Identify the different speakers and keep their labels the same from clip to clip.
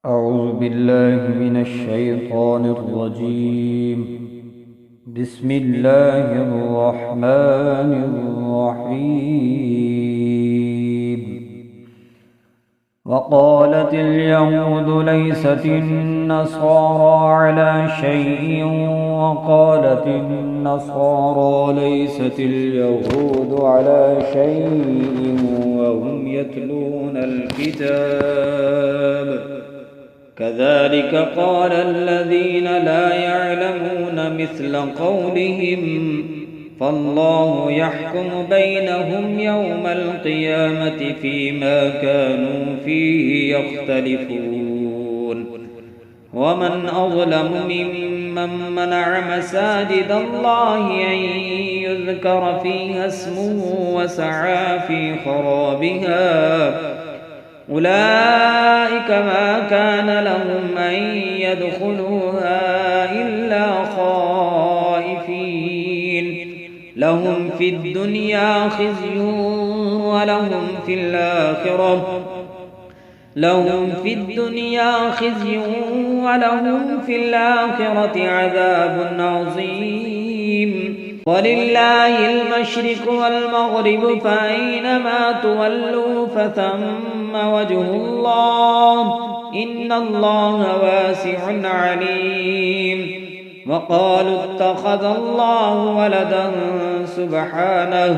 Speaker 1: أعوذ بالله من الشيطان الرجيم. بسم الله الرحمن الرحيم. وقالت اليهود ليست النصارى على شيء وقالت النصارى ليست اليهود على شيء وهم يتلون الكتاب كذلك قال الذين لا يعلمون مثل قولهم فالله يحكم بينهم يوم القيامة فيما كانوا فيه يختلفون. ومن أظلم ممن منع مساجد الله أن يذكر فيها اسمه وسعى في خرابها أولئك ما كان لهم أن يدخلوها إلا خائفين لهم في الدنيا خزي ولهم في الآخرة عذاب عظيم. ولله المشرق والمغرب فأينما تولوا فثم وجه الله إن الله واسع عليم. وقالوا اتخذ الله ولدا سبحانه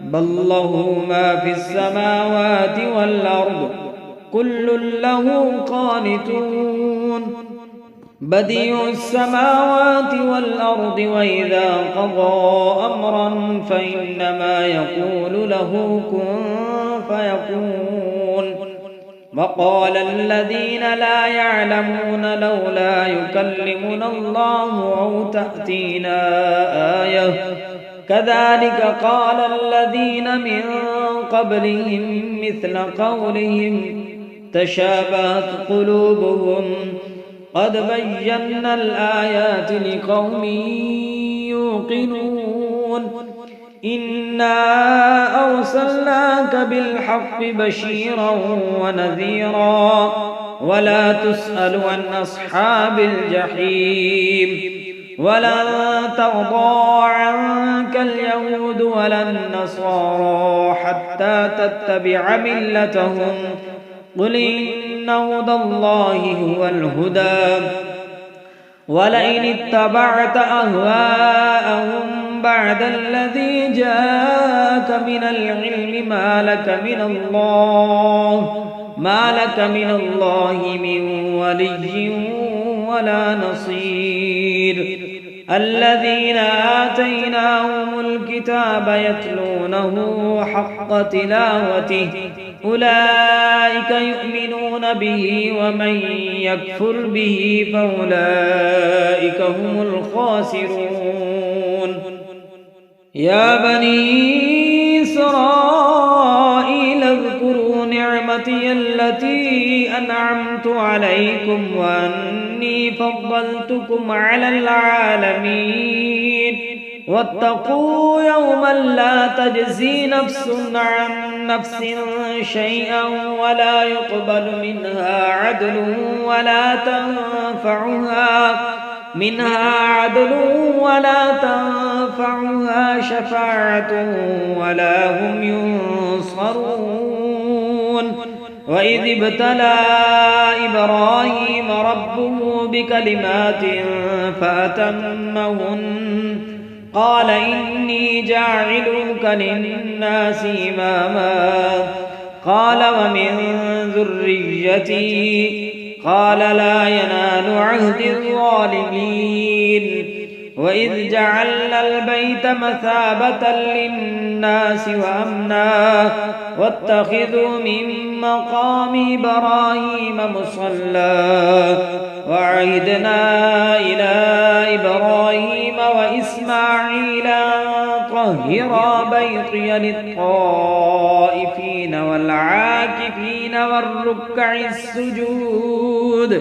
Speaker 1: بل له ما في السماوات والأرض كل له قانتون. بديع السماوات والأرض وإذا قضى أمرا فإنما يقول له كن فيكون. وقال الذين لا يعلمون لولا يكلمنا الله أو تأتينا آية كذلك قال الذين من قبلهم مثل قولهم تشابهت قلوبهم قد بينا الآيات لقوم يوقنون. إنا أرسلناك بالحق بشيرا ونذيرا ولا تسأل عن أصحاب الجحيم. ولن ترضى عنك اليهود ولا النصارى حتى تتبع ملتهم قل إن هدى الله هو الهدى ولئن اتبعت أهواءهم بعد الذي جاءك من العلم ما لك من الله من ولي ولا نصير. الذين آتيناهم الكتاب يتلونه حق تلاوته أولئك يؤمنون به ومن يكفر به فأولئك هم الخاسرون. يا بني إسرائيل اذكروا نعمتي التي أنعمت عليكم وأني فضلتكم على العالمين. واتقوا يوما لا تجزي نفس عن نفس شيئا ولا يقبل منها عدل ولا تنفعها شفاعة ولا هم ينصرون. وإذ ابتلى إبراهيم ربه بكلمات فأتمهن قال إني جاعلك للناس إماما قال ومن ذريتي قال لا ينال عهد الظالمين. وإذ جعلنا البيت مثابة للناس وأمنا واتخذوا من مقام إبراهيم مصلى وعهدنا إلى إبراهيم وإسماعيل طهرا بيتي للطائفين والعاكفين والركع السجود.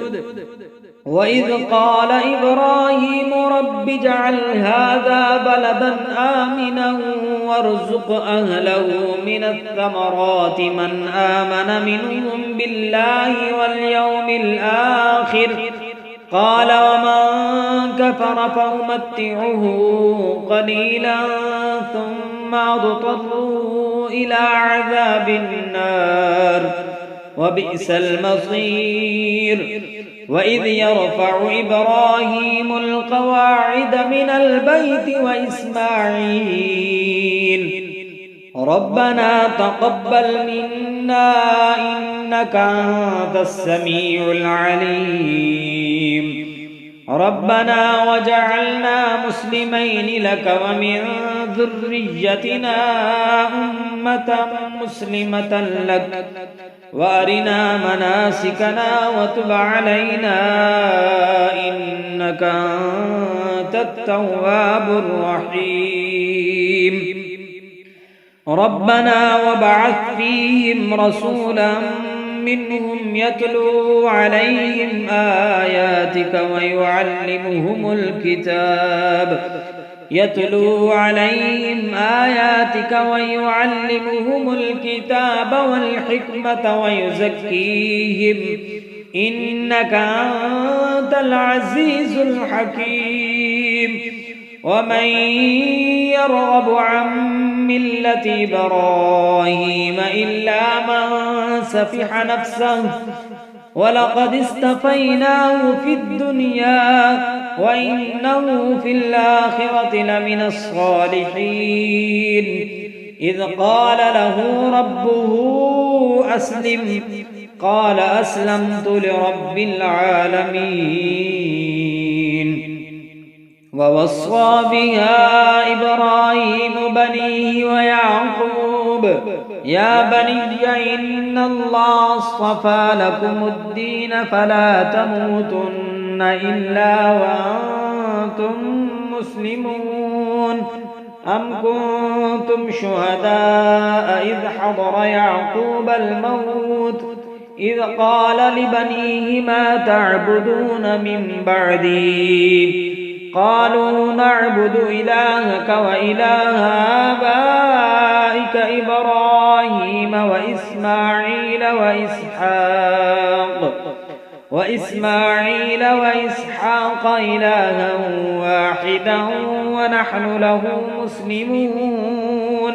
Speaker 1: وإذ قال إبراهيم رب اجعل هذا بلدا آمنا وارزق أهله من الثمرات من آمن منهم بالله واليوم الآخر قال ومن كفر فأمتعه قليلا ثم اضطروا إلى عذاب النار وبئس المصير. وإذ يرفع إبراهيم القواعد من البيت وإسماعيل ربنا تقبل منا إنك أنت السميع العليم ربنا وجعلنا مسلمين لك ومن ذريتنا أمة مسلمة لك وأرنا مناسكنا وتب علينا إنك أنت التواب الرحيم. ربنا وابعث فيهم رسولا منهم يتلو عليهم آياتك ويعلمهم الكتاب والحكمة ويزكيهم إنك أنت العزيز الحكيم. ومن يرغب عن ملة إبراهيم إلا من سفح نفسه ولقد اصطفيناه في الدنيا وإنه في الآخرة لمن الصالحين. إذ قال له ربه أسلم قال أسلمت لرب العالمين. ووصى بها إبراهيم بنيه ويعقوب يا بني إن الله اصطفى لكم الدين فلا تموتن إلا وأنتم مسلمون. أم كنتم شهداء إذ حضر يعقوب الموت إذ قال لبنيه ما تعبدون من بعدي قالوا نعبد إلهك وإله آبائك إبراهيم وإسماعيل وإسحاق إلها واحدا ونحن له مسلمون.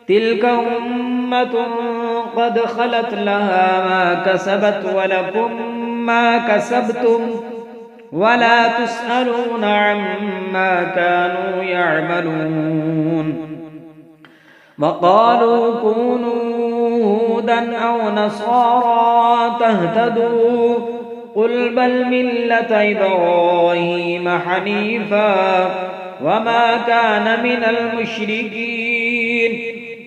Speaker 1: تلك أمة قد خلت لها ما كسبت ولكم ما كسبتم ولا تسألون عما كانوا يعملون. وقالوا كونوا هودا أو نصارى تهتدوا قل بل ملة إبراهيم حنيفا وما كان من المشركين.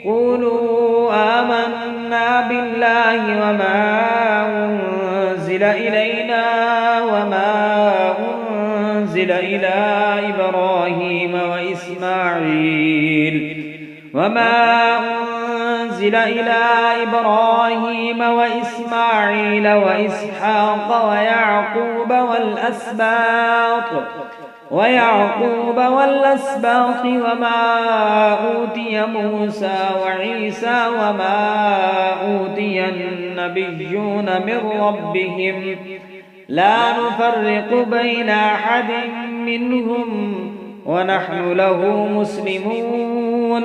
Speaker 1: قولوا آمنا بالله وما أنزل إلينا وما أنزل إلى إبراهيم وإسماعيل وإسحاق ويعقوب والأسباط وما أوتي موسى وعيسى وما أوتي النبيون من ربهم لا نفرق بين أحد منهم ونحن له مسلمون.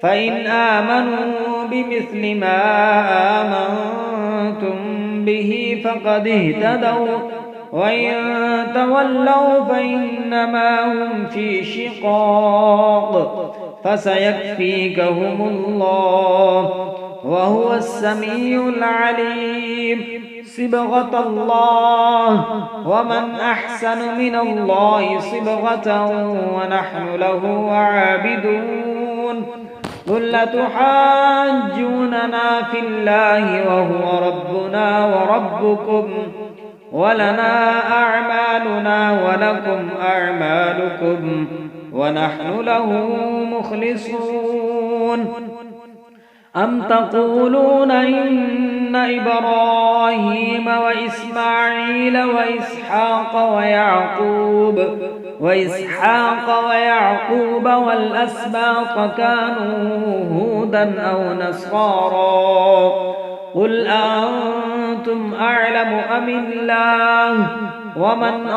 Speaker 1: فإن آمنوا بمثل ما آمنتم به فقد اهتدوا وإن تولوا فإنما هم في شقاق فسيكفيكهم الله وهو السميع العليم. صبغة الله ومن أحسن من الله صبغة ونحن له عابدون. قل تحاجوننا في الله وهو ربنا وربكم ولنا أعمالنا ولكم أعمالكم ونحن له مخلصون. أم تقولون إن إبراهيم وإسماعيل وإسحاق ويعقوب والأسباط كانوا هودا أو نصارى قل أنتم أعلم أم الله ومن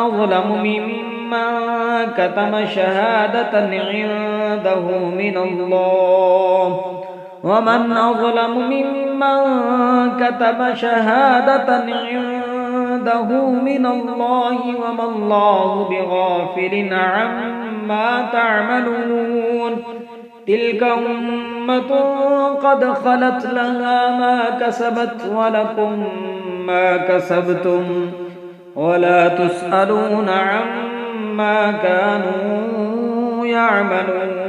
Speaker 1: أظلم ممن كتم شهادة عنده من الله وما الله بغافل عما تعملون تلك أمة قد خلت لها ما كسبت ولكم ما كسبتم ولا تسألون عما كانوا يعملون